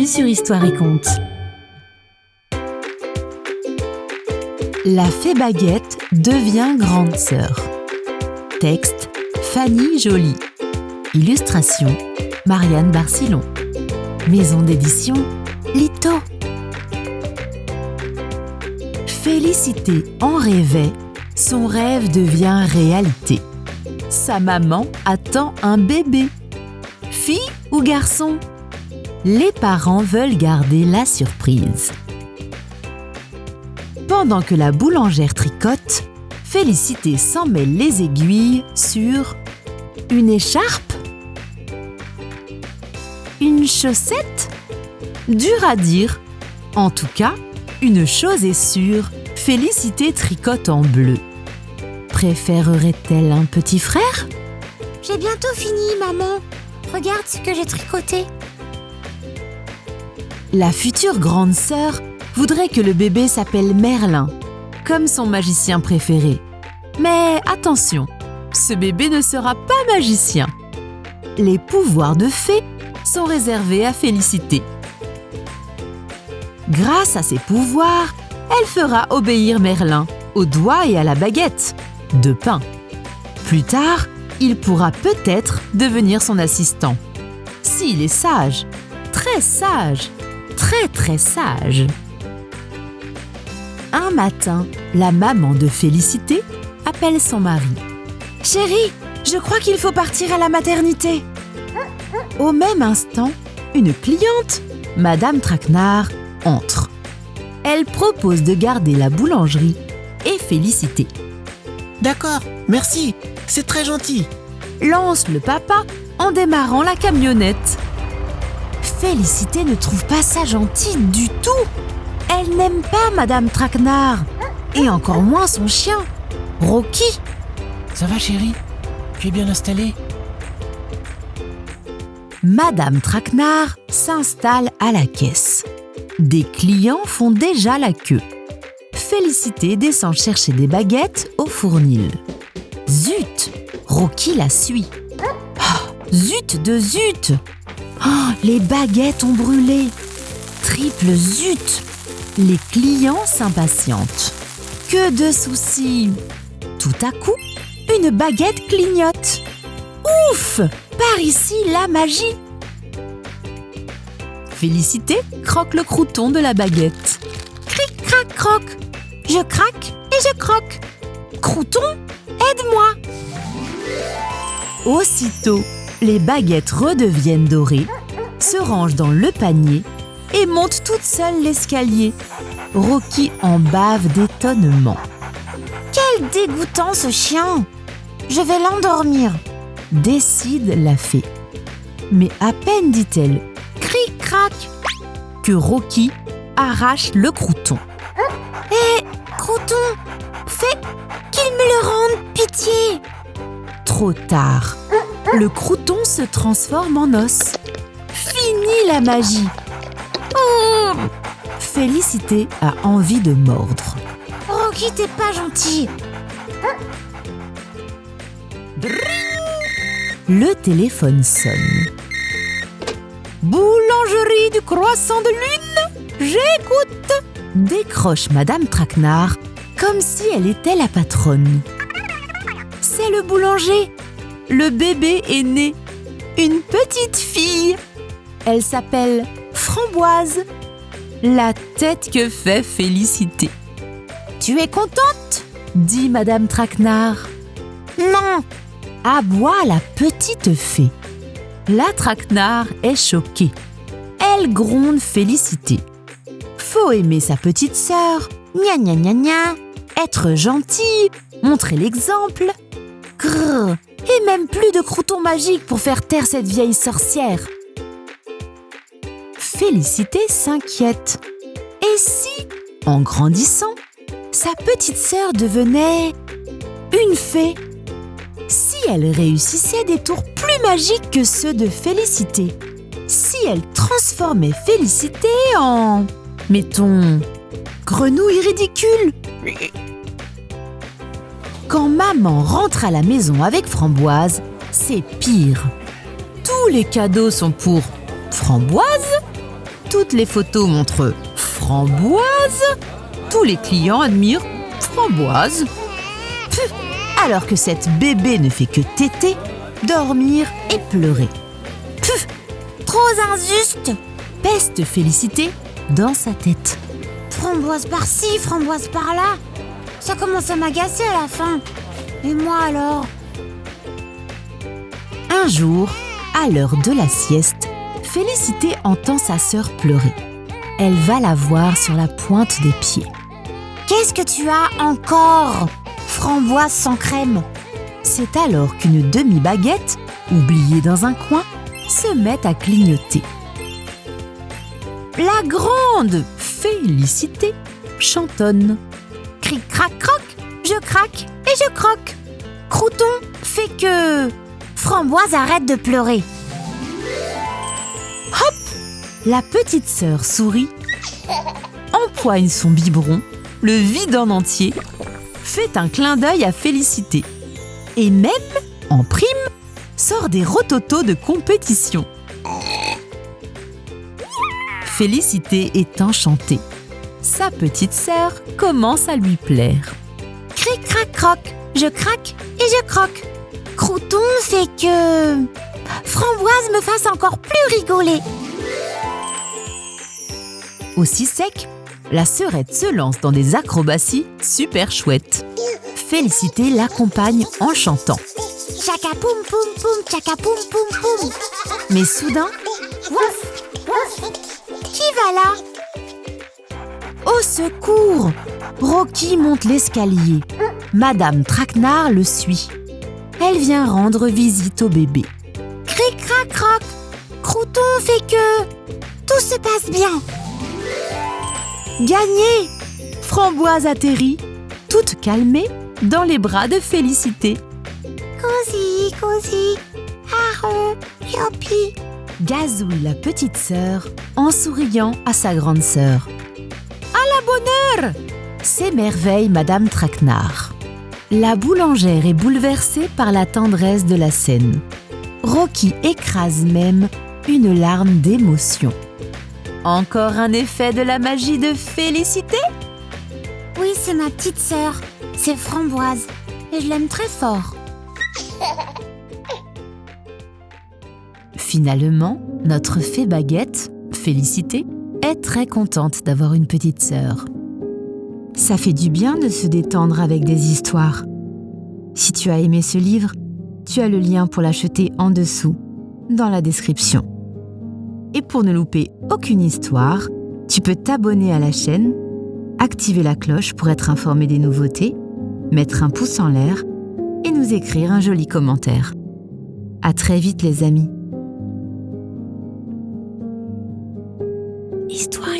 Bienvenue sur Histoire et Contes. La fée Baguette devient grande sœur. Texte Fanny Joly. Illustration Marianne Barcillon. Maison d'édition Lito. Félicité en rêvait, son rêve devient réalité. Sa maman attend un bébé. Fille ou garçon? Les parents veulent garder la surprise. Pendant que la boulangère tricote, Félicité s'emmêle les aiguilles sur une écharpe? Une chaussette? Dur à dire. En tout cas, une chose est sûre, Félicité tricote en bleu. Préférerait-elle un petit frère? J'ai bientôt fini, maman. Regarde ce que j'ai tricoté. La future grande sœur voudrait que le bébé s'appelle Merlin, comme son magicien préféré. Mais attention, ce bébé ne sera pas magicien. Les pouvoirs de fée sont réservés à Félicité. Grâce à ses pouvoirs, elle fera obéir Merlin au doigt et à la baguette de pain. Plus tard, il pourra peut-être devenir son assistant. S'il est sage, très sage, très sage. Un matin, la maman de Félicité appelle son mari. « Chérie, je crois qu'il faut partir à la maternité. » Au même instant, une cliente, Madame Traquenard, entre. Elle propose de garder la boulangerie et Félicité. « D'accord, merci, c'est très gentil. » lance le papa en démarrant la camionnette. Félicité ne trouve pas ça gentil du tout. Elle n'aime pas Madame Traquenard et encore moins son chien, Rocky. Ça va chérie? Tu es bien installée? Madame Traquenard s'installe à la caisse. Des clients font déjà la queue. Félicité descend chercher des baguettes au fournil. Zut! Rocky la suit. Oh, zut de zut! Oh, les baguettes ont brûlé. Triple zut! Les clients s'impatientent. Que de soucis! Tout à coup, une baguette clignote. Ouf! Par ici la magie! Félicité croque le crouton de la baguette. Cric, crac, croque. Je craque et je croque. Crouton, aide-moi! Aussitôt, les baguettes redeviennent dorées, se rangent dans le panier et montent toutes seules l'escalier. Rocky en bave d'étonnement. Quel dégoûtant ce chien! Je vais l'endormir, décide la fée. Mais à peine dit-elle « cric-crac » que Rocky arrache le crouton. Hé, crouton, fais qu'il me le rende, pitié! Trop tard. Le crouton se transforme en os. Fini la magie. Oh! Félicité a envie de mordre. Rocky, t'es pas gentil. Le téléphone sonne. Boulangerie du Croissant de Lune, j'écoute. Décroche Madame Traquenard comme si elle était la patronne. C'est le boulanger. Le bébé est né. Une petite fille. Elle s'appelle Framboise. La tête que fait Félicité. Tu es contente? Dit Madame Traquenard. Non, Aboie la petite fée. La Traquenard est choquée. Elle gronde Félicité. Faut aimer sa petite sœur. Gna gna gna gna. Être gentil. Montrer l'exemple. Grrr. Et même plus de crouton magique pour faire taire cette vieille sorcière. Félicité s'inquiète. Et si, en grandissant, sa petite sœur devenait une fée? Si elle réussissait des tours plus magiques que ceux de Félicité? Si elle transformait Félicité en, mettons, grenouille ridicule? Quand maman rentre à la maison avec Framboise, c'est pire. Tous les cadeaux sont pour Framboise, Toutes les photos montrent Framboise. Tous les clients admirent Framboise. Alors que cette bébé ne fait que téter, dormir et pleurer. Trop injuste. Peste Félicité dans sa tête. Framboise par-ci, framboise par-là. Ça commence à m'agacer à la fin. Et moi alors? Un jour, à l'heure de la sieste, Félicité entend sa sœur pleurer. Elle va la voir sur la pointe des pieds. Qu'est-ce que tu as encore? Framboise sans crème. C'est alors qu'une demi-baguette, oubliée dans un coin, se met à clignoter. La grande Félicité chantonne. Cric crac croc, je craque et je croque. Crouton fait que Framboise arrête de pleurer. La petite sœur sourit, empoigne son biberon, le vide en entier, fait un clin d'œil à Félicité et même, en prime, sort des rototos de compétition. Félicité est enchantée. Sa petite sœur commence à lui plaire. Cric crac croc, je craque et je croque. Crouton fait que Framboise me fasse encore plus rigoler. Aussi sec, la sœurette se lance dans des acrobaties super chouettes. Félicité l'accompagne en chantant. Tchaka poum poum poum, tchaka poum poum poum. Mais soudain, Wouf, wouf. Qui va là? au secours! Rocky monte l'escalier. Madame Traquenard le suit. Elle vient rendre visite au bébé. Cric crac croc. Crouton fait que tout se passe bien. Gagné! Framboise atterrit, toute calmée, dans les bras de Félicité. Cosy, cosy. Arre, youpi. Gazouille la petite sœur en souriant à sa grande sœur. À la bonne heure! S'émerveille Madame Traquenard. La boulangère est bouleversée par la tendresse de la scène. Rocky écrase même une larme d'émotion. Encore un effet de la magie de Félicité? Oui, c'est ma petite sœur. C'est Framboise. Et je l'aime très fort. Finalement, notre fée baguette, Félicité, est très contente d'avoir une petite sœur. Ça fait du bien de se détendre avec des histoires. Si tu as aimé ce livre, tu as le lien pour l'acheter en dessous, dans la description. Et pour ne louper aucune histoire, tu peux t'abonner à la chaîne, activer la cloche pour être informé des nouveautés, mettre un pouce en l'air et nous écrire un joli commentaire. À très vite les amis. Histoire.